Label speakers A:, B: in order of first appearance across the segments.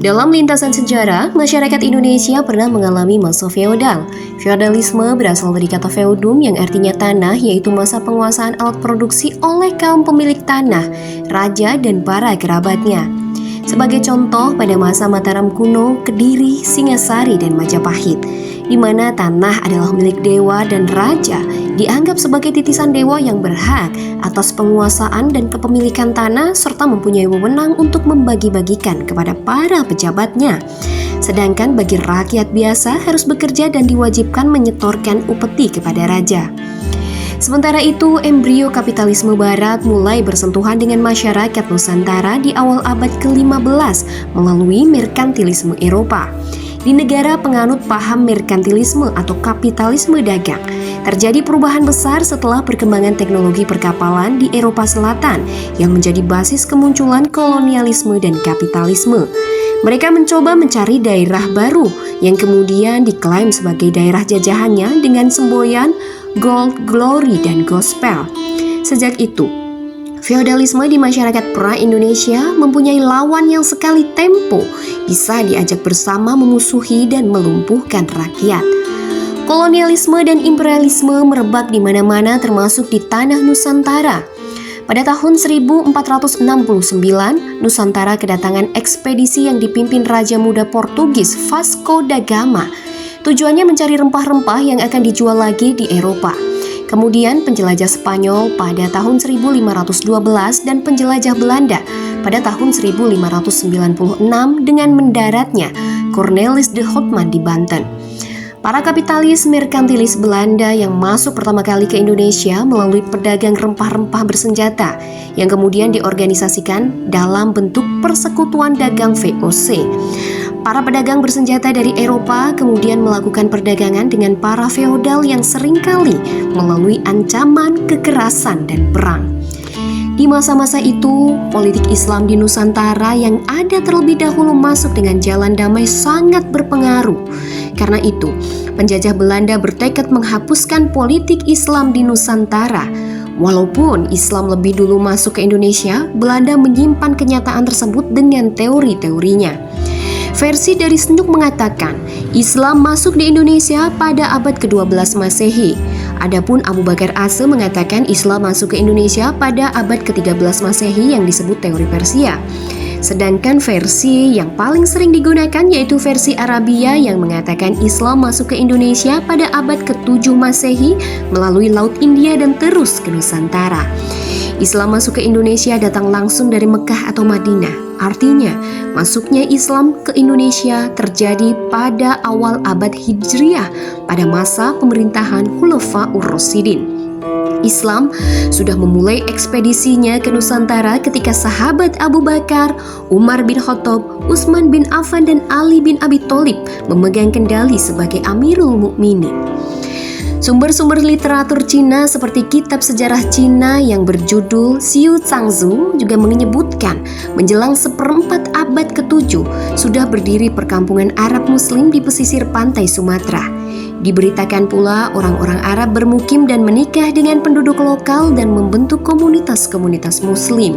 A: Dalam lintasan sejarah, masyarakat Indonesia pernah mengalami masa feodal. Feodalisme berasal dari kata feudum yang artinya tanah, yaitu masa penguasaan alat produksi oleh kaum pemilik tanah, raja dan para kerabatnya. Sebagai contoh, pada masa Mataram kuno, Kediri, Singasari, dan Majapahit, di mana tanah adalah milik dewa dan raja, dianggap sebagai titisan dewa yang berhak atas penguasaan dan kepemilikan tanah serta mempunyai wewenang untuk membagi-bagikan kepada para pejabatnya. Sedangkan bagi rakyat biasa harus bekerja dan diwajibkan menyetorkan upeti kepada raja. Sementara itu, embrio kapitalisme barat mulai bersentuhan dengan masyarakat Nusantara di awal abad ke-15 melalui merkantilisme Eropa. Di negara penganut paham merkantilisme atau kapitalisme dagang, terjadi perubahan besar setelah perkembangan teknologi perkapalan di Eropa Selatan yang menjadi basis kemunculan kolonialisme dan kapitalisme. Mereka mencoba mencari daerah baru yang kemudian diklaim sebagai daerah jajahannya dengan semboyan gold, glory, dan gospel. Sejak itu, feodalisme di masyarakat pra-Indonesia mempunyai lawan yang sekali tempo bisa diajak bersama memusuhi dan melumpuhkan rakyat. Kolonialisme dan imperialisme merebak di mana-mana termasuk di tanah Nusantara. Pada tahun 1469, Nusantara kedatangan ekspedisi yang dipimpin Raja Muda Portugis Vasco da Gama. Tujuannya mencari rempah-rempah yang akan dijual lagi di Eropa. Kemudian penjelajah Spanyol pada tahun 1512 dan penjelajah Belanda pada tahun 1596 dengan mendaratnya Cornelis de Houtman di Banten. Para kapitalis merkantilis Belanda yang masuk pertama kali ke Indonesia melalui pedagang rempah-rempah bersenjata yang kemudian diorganisasikan dalam bentuk persekutuan dagang VOC. Para pedagang bersenjata dari Eropa kemudian melakukan perdagangan dengan para feodal yang seringkali melalui ancaman, kekerasan, dan perang. Di masa-masa itu, politik Islam di Nusantara yang ada terlebih dahulu masuk dengan jalan damai sangat berpengaruh. Karena itu, penjajah Belanda bertekad menghapuskan politik Islam di Nusantara. Walaupun Islam lebih dulu masuk ke Indonesia, Belanda menyimpan kenyataan tersebut dengan teori-teorinya. Versi dari Snook mengatakan, Islam masuk di Indonesia pada abad ke-12 Masehi. Adapun Abu Bakar Ase mengatakan Islam masuk ke Indonesia pada abad ke-13 Masehi yang disebut teori Persia. Sedangkan versi yang paling sering digunakan yaitu versi Arabia yang mengatakan Islam masuk ke Indonesia pada abad ke-7 Masehi melalui Laut India dan terus ke Nusantara. Islam masuk ke Indonesia datang langsung dari Mekah atau Madinah. Artinya, masuknya Islam ke Indonesia terjadi pada awal abad Hijriah pada masa pemerintahan Khulafaur Rasyidin. Islam sudah memulai ekspedisinya ke Nusantara ketika sahabat Abu Bakar, Umar bin Khattab, Utsman bin Affan, dan Ali bin Abi Thalib memegang kendali sebagai Amirul Mukminin. Sumber-sumber literatur Cina seperti kitab sejarah Cina yang berjudul Xiu Zhangzu juga menyebutkan menjelang seperempat abad ke-7 sudah berdiri perkampungan Arab Muslim di pesisir pantai Sumatera. Diberitakan pula orang-orang Arab bermukim dan menikah dengan penduduk lokal dan membentuk komunitas-komunitas Muslim.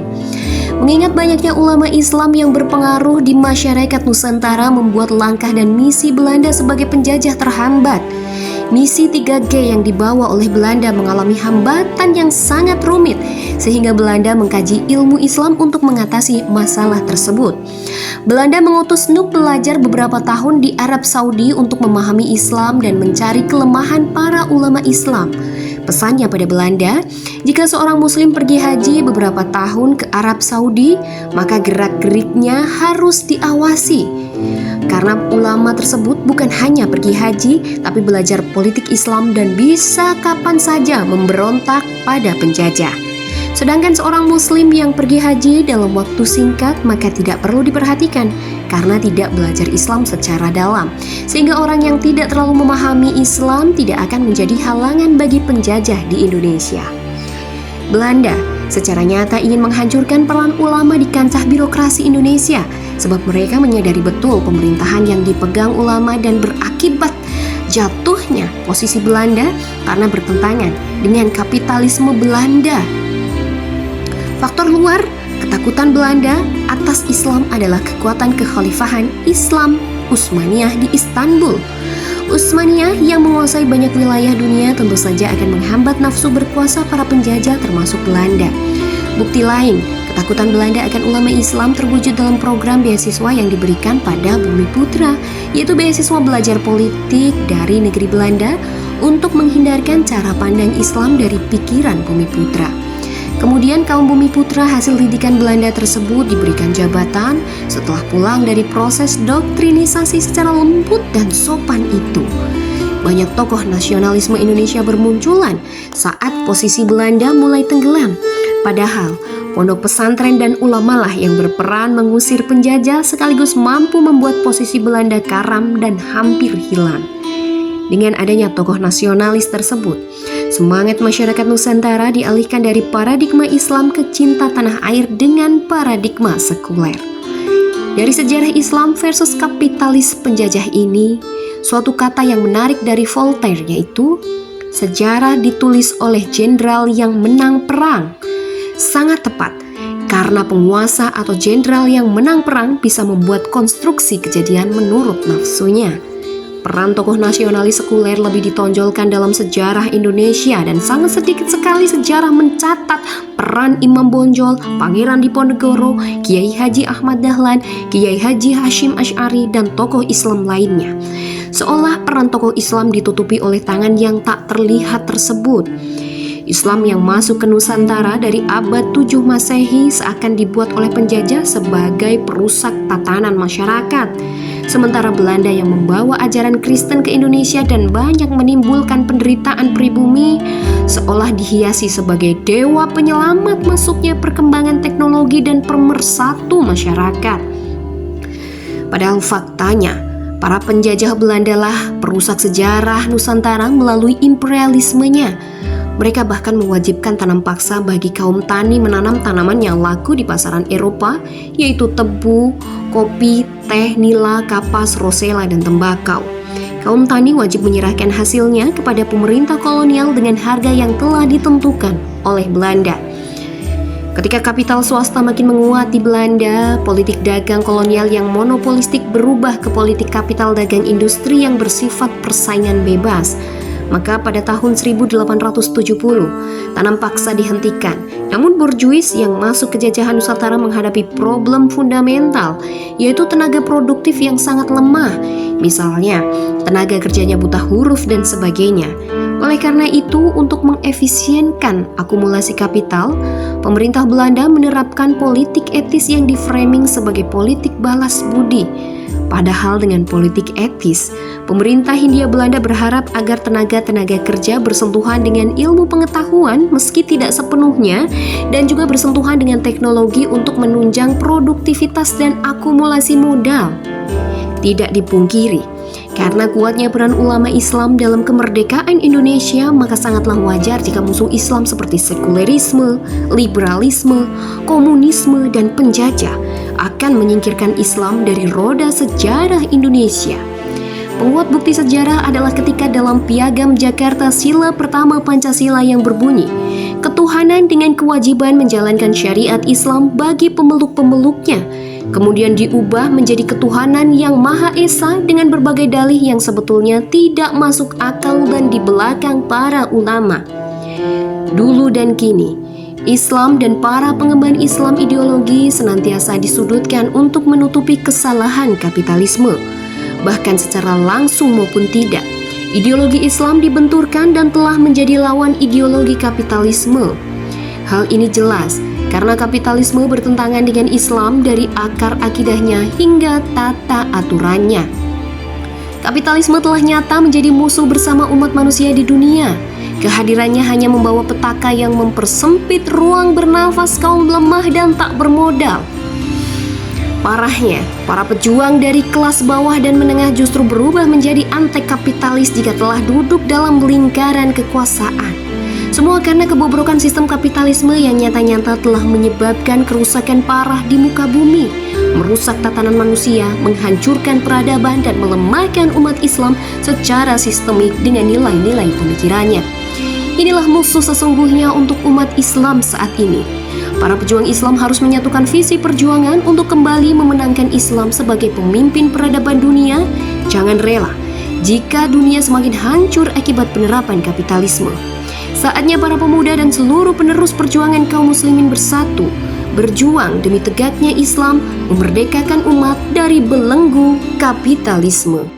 A: Mengingat banyaknya ulama Islam yang berpengaruh di masyarakat Nusantara membuat langkah dan misi Belanda sebagai penjajah terhambat. Misi 3G yang dibawa oleh Belanda mengalami hambatan yang sangat rumit sehingga Belanda mengkaji ilmu Islam untuk mengatasi masalah tersebut. Belanda mengutus Snook belajar beberapa tahun di Arab Saudi untuk memahami Islam dan mencari kelemahan para ulama Islam. Pesannya pada Belanda, jika seorang muslim pergi haji beberapa tahun ke Arab Saudi, maka gerak-geriknya harus diawasi. Karena ulama tersebut bukan hanya pergi haji, tapi belajar politik Islam dan bisa kapan saja memberontak pada penjajah. Sedangkan seorang muslim yang pergi haji dalam waktu singkat maka tidak perlu diperhatikan karena tidak belajar Islam secara dalam, sehingga orang yang tidak terlalu memahami Islam tidak akan menjadi halangan bagi penjajah di Indonesia. Belanda secara nyata ingin menghancurkan peran ulama di kancah birokrasi Indonesia, sebab mereka menyadari betul pemerintahan yang dipegang ulama dan berakibat jatuhnya posisi Belanda karena bertentangan dengan kapitalisme Belanda. Faktor luar Ketakutan Belanda atas Islam adalah kekuatan kekhalifahan Islam Utsmaniyah di Istanbul. Utsmaniyah yang menguasai banyak wilayah dunia tentu saja akan menghambat nafsu berkuasa para penjajah termasuk Belanda. Bukti lain, ketakutan Belanda akan ulama Islam terwujud dalam program beasiswa yang diberikan pada Bumiputra, yaitu beasiswa belajar politik dari negeri Belanda untuk menghindarkan cara pandang Islam dari pikiran Bumiputra. Kemudian kaum Bumiputra hasil didikan Belanda tersebut diberikan jabatan setelah pulang dari proses doktrinisasi secara lembut dan sopan itu. Banyak tokoh nasionalisme Indonesia bermunculan saat posisi Belanda mulai tenggelam. Padahal pondok pesantren dan ulamalah yang berperan mengusir penjajah sekaligus mampu membuat posisi Belanda karam dan hampir hilang. Dengan adanya tokoh nasionalis tersebut, semangat masyarakat Nusantara dialihkan dari paradigma Islam ke cinta tanah air dengan paradigma sekuler. Dari sejarah Islam versus kapitalis penjajah ini, suatu kata yang menarik dari Voltaire yaitu sejarah ditulis oleh jenderal yang menang perang. Sangat tepat, karena penguasa atau jenderal yang menang perang bisa membuat konstruksi kejadian menurut nafsunya. Peran tokoh nasionalis sekuler lebih ditonjolkan dalam sejarah Indonesia dan sangat sedikit sekali sejarah mencatat peran Imam Bonjol, Pangeran Diponegoro, Kiai Haji Ahmad Dahlan, Kiai Haji Hashim Asy'ari, dan tokoh Islam lainnya. Seolah peran tokoh Islam ditutupi oleh tangan yang tak terlihat tersebut. Islam yang masuk ke Nusantara dari abad 7 Masehi seakan dibuat oleh penjajah sebagai perusak tatanan masyarakat. Sementara Belanda yang membawa ajaran Kristen ke Indonesia dan banyak menimbulkan penderitaan pribumi seolah dihiasi sebagai dewa penyelamat masuknya perkembangan teknologi dan pemersatu masyarakat. Padahal faktanya, para penjajah Belanda lah perusak sejarah Nusantara melalui imperialismenya. Mereka bahkan mewajibkan tanam paksa bagi kaum tani menanam tanaman yang laku di pasaran Eropa, yaitu tebu, kopi, teh, nila, kapas, rosella, dan tembakau. Kaum tani wajib menyerahkan hasilnya kepada pemerintah kolonial dengan harga yang telah ditentukan oleh Belanda. Ketika kapital swasta makin menguat di Belanda, politik dagang kolonial yang monopolistik berubah ke politik kapital dagang industri yang bersifat persaingan bebas. Maka pada tahun 1870, tanam paksa dihentikan. Namun borjuis yang masuk ke jajahan Nusantara menghadapi problem fundamental, yaitu tenaga produktif yang sangat lemah. Misalnya, tenaga kerjanya buta huruf dan sebagainya. Oleh karena itu, untuk mengefisienkan akumulasi kapital, pemerintah Belanda menerapkan politik etis yang diframing sebagai politik balas budi. Padahal dengan politik etis, pemerintah Hindia Belanda berharap agar tenaga-tenaga kerja bersentuhan dengan ilmu pengetahuan meski tidak sepenuhnya dan juga bersentuhan dengan teknologi untuk menunjang produktivitas dan akumulasi modal. Tidak dipungkiri, karena kuatnya peran ulama Islam dalam kemerdekaan Indonesia, maka sangatlah wajar jika musuh Islam seperti sekulerisme, liberalisme, komunisme, dan penjajah akan menyingkirkan Islam dari roda sejarah Indonesia. Penguat bukti sejarah adalah ketika dalam Piagam Jakarta Sila Pertama Pancasila yang berbunyi, ketuhanan dengan kewajiban menjalankan syariat Islam bagi pemeluk-pemeluknya, kemudian diubah menjadi ketuhanan yang Maha Esa dengan berbagai dalih yang sebetulnya tidak masuk akal dan di belakang para ulama. Dulu dan kini, Islam dan para pengemban Islam ideologi senantiasa disudutkan untuk menutupi kesalahan kapitalisme. Bahkan secara langsung maupun tidak, ideologi Islam dibenturkan dan telah menjadi lawan ideologi kapitalisme. Hal ini jelas karena kapitalisme bertentangan dengan Islam dari akar akidahnya hingga tata aturannya. Kapitalisme telah nyata menjadi musuh bersama umat manusia di dunia. Kehadirannya hanya membawa petaka yang mempersempit ruang bernafas kaum lemah dan tak bermodal. Parahnya, para pejuang dari kelas bawah dan menengah justru berubah menjadi anti-kapitalis jika telah duduk dalam lingkaran kekuasaan. Semua karena kebobrokan sistem kapitalisme yang nyata-nyata telah menyebabkan kerusakan parah di muka bumi, merusak tatanan manusia, menghancurkan peradaban, dan melemahkan umat Islam secara sistemik dengan nilai-nilai pemikirannya. Inilah musuh sesungguhnya untuk umat Islam saat ini. para pejuang Islam harus menyatukan visi perjuangan untuk kembali memenangkan Islam sebagai pemimpin peradaban dunia. Jangan rela jika dunia semakin hancur akibat penerapan kapitalisme. Saatnya para pemuda dan seluruh penerus perjuangan kaum muslimin bersatu, berjuang demi tegaknya Islam, memerdekakan umat dari belenggu kapitalisme.